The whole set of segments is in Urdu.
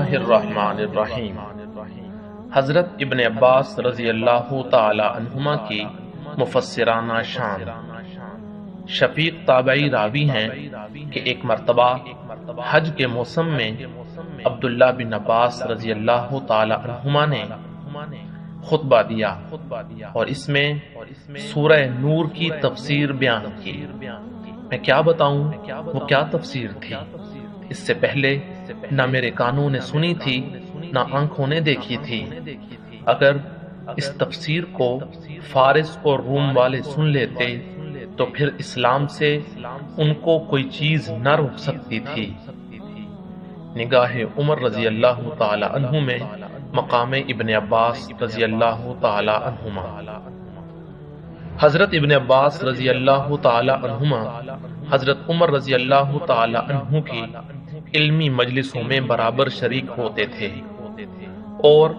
اللہ الرحمن الرحیم۔ حضرت ابن عباس رضی اللہ تعالی عنہما کی مفسرانہ شان۔ شفیق تابعی راوی ہیں کہ ایک مرتبہ حج کے موسم میں عبداللہ بن عباس رضی اللہ تعالی عنہما نے خطبہ دیا اور اس میں سورہ نور کی تفسیر بیان کی۔ میں کیا بتاؤں وہ کیا تفسیر تھی، اس سے پہلے نہ میرے کانوں نے سنی تھی نہ آنکھوں نے دیکھی تھی۔ اگر اس تفسیر کو فارس اور روم والے سن لیتے تو پھر اسلام سے ان کو کوئی چیز نہ روک سکتی تھی۔ نگاہ عمر رضی اللہ تعالی عنہ میں مقام ابن عباس رضی اللہ تعالی عنہما۔ حضرت ابن عباس رضی اللہ تعالی عنہما حضرت عمر رضی اللہ تعالی عنہ کی علمی مجلسوں میں برابر شریک ہوتے تھے اور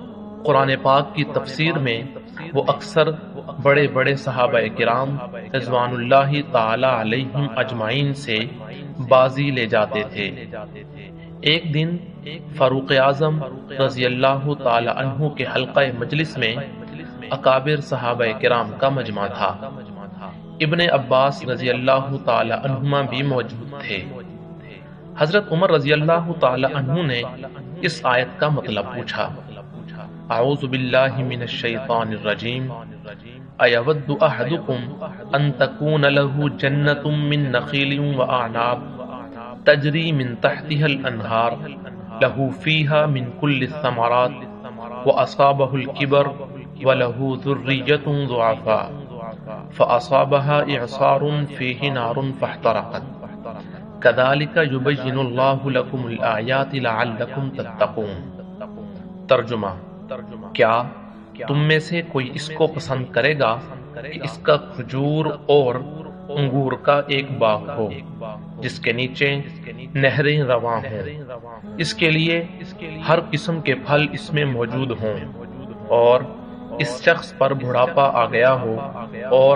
قرآن پاک کی تفسیر میں وہ اکثر بڑے بڑے صحابہ کرام رضوان اللہ تعالی علیہم اجمعین سے بازی لے جاتے تھے۔ ایک دن فاروق اعظم رضی اللہ تعالی عنہ کے حلقہ مجلس میں اکابر صحابہ کرام کا مجمع تھا۔ ابن عباس رضی اللہ تعالی عنہما بھی موجود تھے۔ حضرت عمر رضی اللہ تعالی عنہ نے اس آیت کا مطلب پوچھا۔ اعوذ باللہ من الشیطان الرجیم ایود احدکم ان تکون له جنت من نخیل واعناب تجری من تحتها الانہار له فیها من کل الثمرات واصابه الکبر وله ذریة ضعفاء فاصابها اعصار فیہ نار فاحترقت كذلك يبين الله لكم الآيات لعلكم تتقون۔ ترجمہ: کیا تم میں سے کوئی اس کو پسند کرے گا کہ اس کا کھجور اور انگور کا ایک باغ ہو جس کے نیچے نہریں رواں ہوں، اس کے لیے ہر قسم کے پھل اس میں موجود ہوں، اور اس شخص پر بڑھاپا آ گیا ہو اور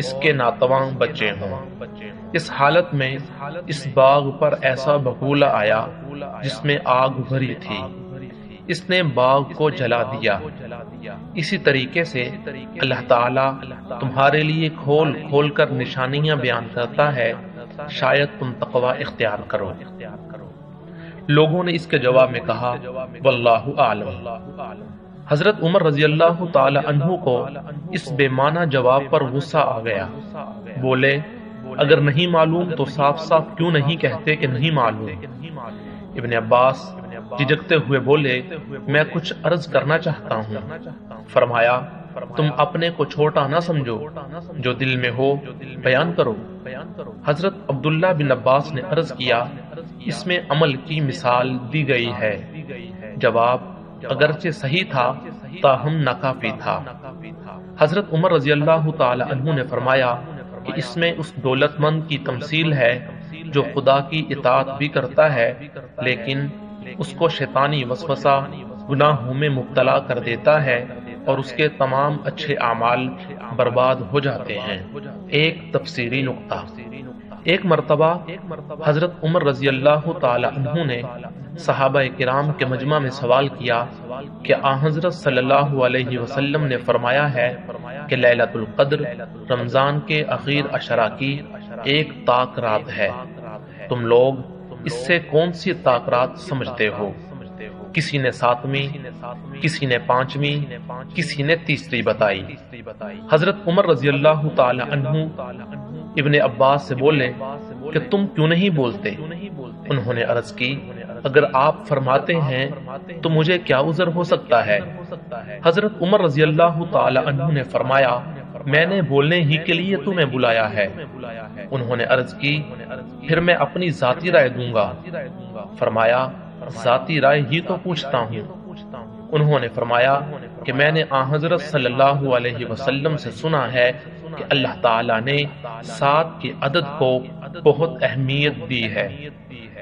اس کے ناتواں بچے ہوں۔ اس حالت میں اس باغ پر ایسا بگولا آیا جس میں آگ بھری تھی، اس نے باغ کو جلا دیا۔ اسی طریقے سے اللہ تعالیٰ تمہارے لیے کھول کھول کر نشانیاں بیان کرتا ہے، شاید تم تقوی اختیار کرو۔ لوگوں نے اس کے جواب میں کہا واللہ اعلم۔ حضرت عمر رضی اللہ تعالی عنہ کو اس بے معنی جواب پر غصہ آ گیا۔ بولے اگر نہیں معلوم تو صاف صاف کیوں نہیں کہتے کہ نہیں معلوم؟ ابن عباس جھجکتے ہوئے بولے میں کچھ عرض کرنا چاہتا ہوں۔ فرمایا تم اپنے کو چھوٹا نہ سمجھو، جو دل میں ہو بیان کرو۔ حضرت عبداللہ بن عباس نے عرض کیا اس میں عمل کی مثال دی گئی ہے۔ جواب اگرچہ صحیح تھا تاہم ناکافی تھا۔ حضرت عمر رضی اللہ تعالی عنہ نے فرمایا کہ اس میں اس دولت مند کی تمثیل ہے جو خدا کی اطاعت بھی کرتا ہے لیکن اس کو شیطانی وسوسہ گناہوں میں مبتلا کر دیتا ہے اور اس کے تمام اچھے اعمال برباد ہو جاتے ہیں۔ ایک تفسیری نقطہ: ایک مرتبہ حضرت عمر رضی اللہ تعالی عنہ نے صحابہ کرام کے مجمع میں سوال کیا کہ حضرت صلی اللہ علیہ وسلم نے فرمایا ہے کہ لیلۃ القدر رمضان کے اخیر عشرہ کی ایک طاق رات ہے، تم لوگ اس سے کون سی طاق رات سمجھتے ہو؟ کسی نے 7ویں، کسی نے 5ویں، کسی نے 3ری بتائی۔ حضرت عمر رضی اللہ تعالی عنہ ابن عباس سے بولے کہ تم کیوں نہیں بولتے؟ انہوں نے عرض کی اگر آپ فرماتے ہیں تو مجھے کیا عذر ہو سکتا ہے؟ حضرت عمر رضی اللہ تعالی عنہ نے فرمایا میں نے بولنے ہی کے لیے تمہیں بلایا ہے۔ انہوں نے عرض کی پھر میں اپنی ذاتی رائے دوں گا۔ فرمایا ذاتی رائے ہی تو پوچھتا ہوں۔ انہوں نے فرمایا کہ میں نے حضرت صلی اللہ علیہ وسلم سے سنا ہے کہ اللہ تعالیٰ نے 7 کے عدد کو بہت اہمیت دی ہے،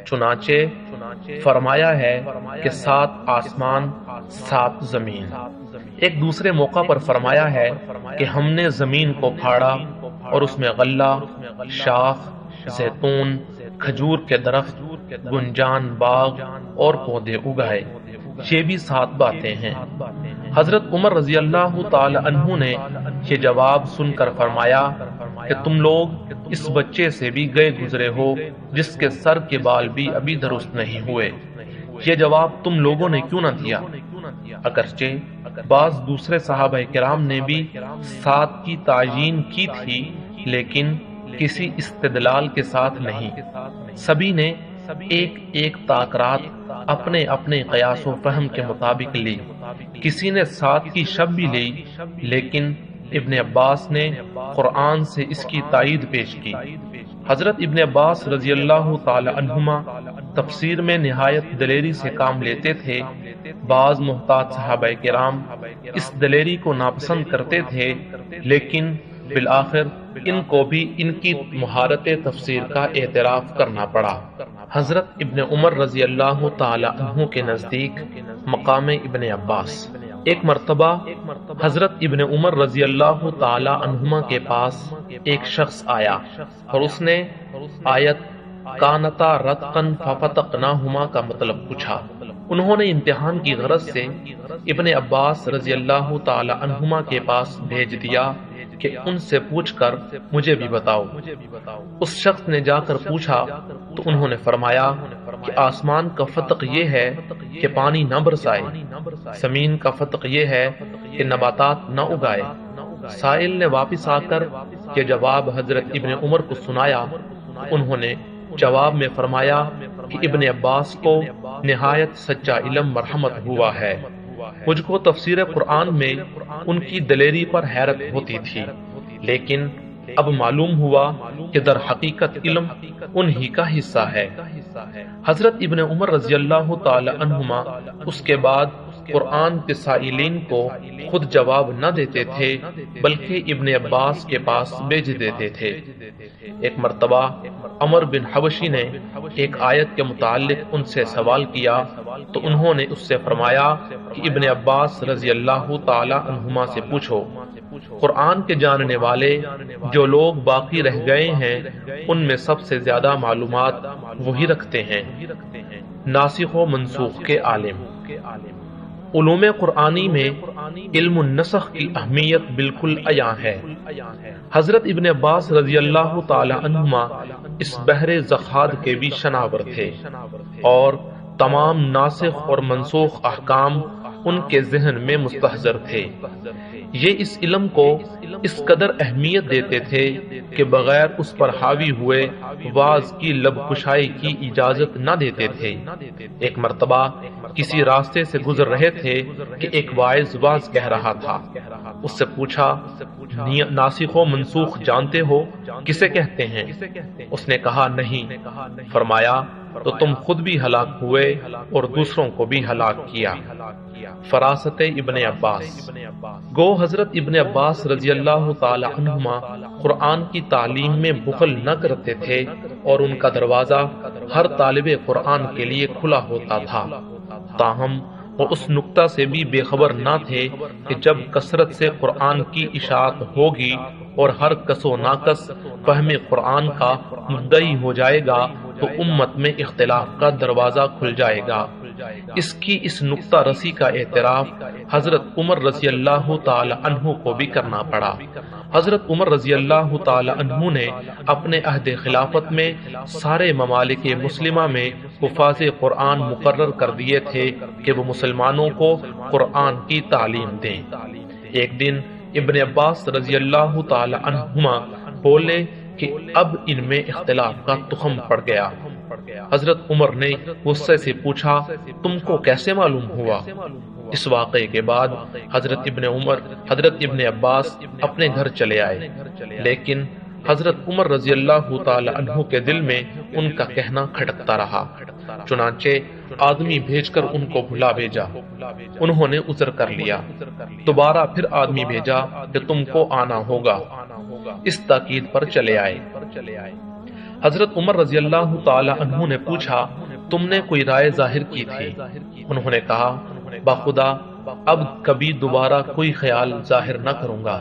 چنانچہ فرمایا ہے کہ 7 آسمان 7 زمین۔ ایک دوسرے موقع پر فرمایا ہے کہ ہم نے زمین کو پھاڑا اور اس میں غلہ، شاخ، زیتون، کھجور کے درخت، گنجان باغ اور پودے اگائے۔ یہ بھی 7 باتیں ہیں۔ حضرت عمر رضی اللہ تعالی عنہ نے یہ جواب سن کر فرمایا کہ تم لوگ اس بچے سے بھی گئے گزرے ہو جس کے سر کے بال بھی ابھی درست نہیں ہوئے، یہ جواب تم لوگوں نے کیوں نہ دیا؟ اگرچہ بعض دوسرے صحابہ کرام نے بھی 7 کی تعیین کی تھی، لیکن کسی استدلال کے ساتھ نہیں۔ سبھی نے ایک ایک تاکرات اپنے اپنے قیاس و فہم کے مطابق لی۔ کسی نے 7 کی شب بھی لی، لیکن ابن عباس نے قرآن سے اس کی تائید پیش کی۔ حضرت ابن عباس رضی اللہ تعالی عنہما تفسیر میں نہایت دلیری سے کام لیتے تھے۔ بعض محتاط صحابہ کرام اس دلیری کو ناپسند کرتے تھے، لیکن بالآخر ان کو بھی ان کی مہارت تفسیر کا اعتراف کرنا پڑا۔ حضرت ابن عمر رضی اللہ تعالی عنہ کے نزدیک مقام ابن عباس۔ ایک مرتبہ حضرت ابن عمر رضی اللہ تعالی عنہما کے پاس ایک شخص آیا اور اس نے آیت کانتا رتقن ففتقناہما کا مطلب پوچھا۔ انہوں نے امتحان کی غرض سے ابن عباس رضی اللہ تعالی عنہما کے پاس بھیج دیا کہ ان سے پوچھ کر مجھے بھی بتاؤ۔ اس شخص نے جا کر پوچھا تو انہوں نے فرمایا کہ آسمان کا فتق یہ ہے کہ پانی نہ برسائے، زمین کا فتق یہ ہے کہ نباتات نہ اگائے۔ سائل نے واپس آ کر یہ جواب حضرت ابن عمر کو سنایا تو انہوں نے جواب میں فرمایا کہ ابن عباس کو نہایت سچا علم مرحمت ہوا ہے۔ مجھ کو تفسیر قرآن میں ان کی دلیری پر حیرت ہوتی تھی، لیکن اب معلوم ہوا کہ در حقیقت علم انہی کا حصہ ہے۔ حضرت ابن عمر رضی اللہ تعالی عنہما اس کے بعد قرآن کے سائلین کو خود جواب نہ دیتے تھے، بلکہ ابن عباس کے پاس بھیج دیتے تھے۔ ایک مرتبہ عمر بن حبشی نے ایک آیت کے متعلق ان سے سوال کیا تو انہوں نے اس سے فرمایا کہ ابن عباس رضی اللہ تعالی عنہما سے پوچھو۔ قرآن کے جاننے والے جو لوگ باقی رہ گئے ہیں ان میں سب سے زیادہ معلومات وہی رکھتے ہیں۔ ناسخ و منسوخ کے عالم۔ علوم قرآنی میں علم النسخ کی اہمیت بالکل عیاں ہے۔ حضرت ابن عباس رضی اللہ تعالی عنہما اس بحر زخاد کے بھی شناور تھے اور تمام ناسخ اور منسوخ احکام ان کے ذہن میں مستحضر تھے۔ یہ اس علم کو اس قدر اہمیت دیتے تھے کہ بغیر اس پر حاوی ہوئے واز کی لب کشائی کی اجازت نہ دیتے تھے۔ ایک مرتبہ کسی راستے سے گزر رہے تھے کہ ایک واعظ واز کہہ رہا تھا۔ اس سے پوچھا ناسخ و منسوخ جانتے ہو کسے کہتے ہیں؟ اس نے کہا نہیں۔ فرمایا تو تم خود بھی ہلاک ہوئے اور دوسروں کو بھی ہلاک کیا۔ فراست ابن عباس۔ گو حضرت ابن عباس رضی اللہ تعالی عنہما قرآن کی تعلیم میں بخل نہ کرتے تھے اور ان کا دروازہ ہر طالب قرآن کے لیے کھلا ہوتا تھا، تاہم وہ اس نقطہ سے بھی بے خبر نہ تھے کہ جب کثرت سے قرآن کی اشاعت ہوگی اور ہر کس و ناقص فہم قرآن کا مدعی ہو جائے گا تو امت میں اختلاف کا دروازہ کھل جائے گا۔ اس کی اس نقطہ رسی کا اعتراف حضرت عمر رضی اللہ تعالی عنہ کو بھی کرنا پڑا۔ حضرت عمر رضی اللہ تعالی عنہ نے اپنے عہد خلافت میں سارے ممالک مسلمہ میں حفاظ قرآن مقرر کر دیے تھے کہ وہ مسلمانوں کو قرآن کی تعلیم دیں۔ ایک دن ابن عباس رضی اللہ تعالی عنہما بولے کہ اب ان میں اختلاف کا تخم پڑ گیا۔ حضرت عمر نے غصے سے پوچھا تم کو کیسے معلوم ہوا؟ اس واقعے کے بعد حضرت ابن عباس اپنے گھر چلے آئے، لیکن حضرت عمر رضی اللہ تعالی عنہ کے دل میں ان کا کہنا کھٹکتا رہا۔ چنانچہ آدمی بھیج کر ان کو بھلا بھیجا۔ انہوں نے عذر کر لیا۔ دوبارہ پھر آدمی بھیجا کہ تم کو آنا ہوگا۔ اس تاکید پر چلے آئے۔ حضرت عمر رضی اللہ تعالی عنہ نے پوچھا تم نے کوئی رائے ظاہر کی تھی؟ انہوں نے کہا باخدا اب کبھی دوبارہ کوئی خیال ظاہر نہ کروں گا۔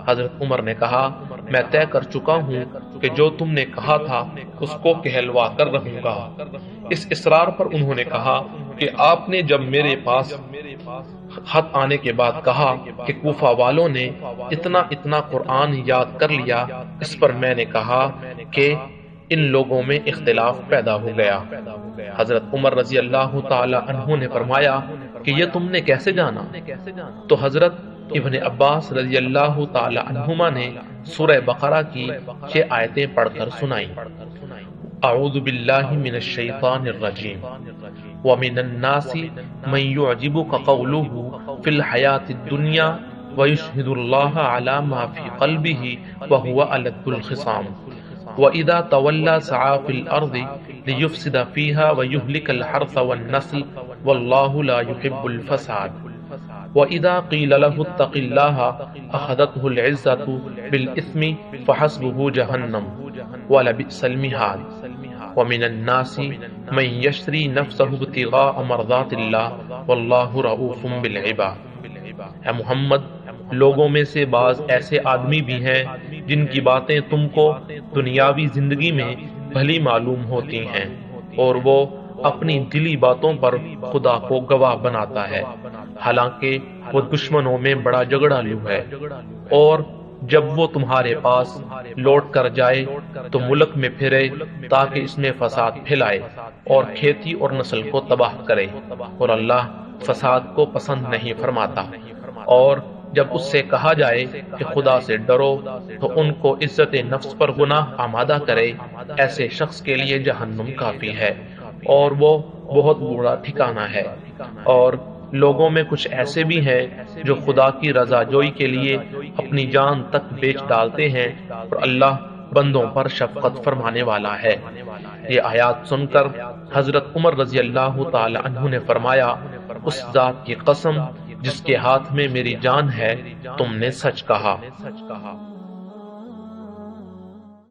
حضرت عمر نے کہا میں طے کر چکا ہوں کہ جو تم نے کہا تھا اس کو کہلوا کر رہوں گا۔ اس اصرار پر انہوں نے کہا کہ آپ نے جب میرے پاس خط آنے کے بعد کہا کہ کوفہ والوں نے اتنا قرآن یاد کر لیا، اس پر میں نے کہا کہ ان لوگوں میں اختلاف پیدا ہو گیا۔ حضرت عمر رضی اللہ تعالی عنہ نے فرمایا کہ یہ تم نے کیسے جانا؟ تو حضرت ابن عباس رضی اللہ تعالی عنہما نے سورہ بقرہ کی 6 آیتیں پڑھ کر سنائیں۔ اعوذ باللہ من الشیطان الرجیم ومن الناس من يعجبك قوله في الحیاة الدنیا ويشهد الله على ما في قلبه وهو ألد الخصام وإذا تولى سعى في الأرض ليفسد فيها ويهلك الحرث والنسل والله لا يحب الفساد وإذا قيل له اتق الله أخذته العزة بالإثم فحسبه جهنم ولبئس المهاد ومن الناس من يشتري نفسه ابتغاء مرضات الله والله رؤوف بالعباد۔ اے محمد، لوگوں میں سے بعض ایسے آدمی بھی ہیں جن کی باتیں تم کو دنیاوی زندگی میں بھلی معلوم ہوتی ہیں، اور وہ اپنی دلی باتوں پر خدا کو گواہ بناتا ہے، حالانکہ وہ دشمنوں میں بڑا جھگڑالو ہے۔ اور جب وہ تمہارے پاس لوٹ کر جائے تو ملک میں پھرے تاکہ اس میں فساد پھیلائے اور کھیتی اور نسل کو تباہ کرے، اور اللہ فساد کو پسند نہیں فرماتا۔ اور جب اس سے کہا جائے کہ خدا سے ڈرو تو ان کو عزت نفس پر گناہ آمادہ کرے، ایسے شخص کے لیے جہنم کافی ہے اور وہ بہت برا ٹھکانہ ہے۔ اور لوگوں میں کچھ ایسے بھی ہیں جو خدا کی رضا جوئی کے لیے اپنی جان تک بیچ ڈالتے ہیں، اور اللہ بندوں پر شفقت فرمانے والا ہے۔ یہ آیات سن کر حضرت عمر رضی اللہ تعالی عنہ نے فرمایا، اس ذات کی قسم جس کے ہاتھ میں میری جان ہے، تم نے سچ کہا۔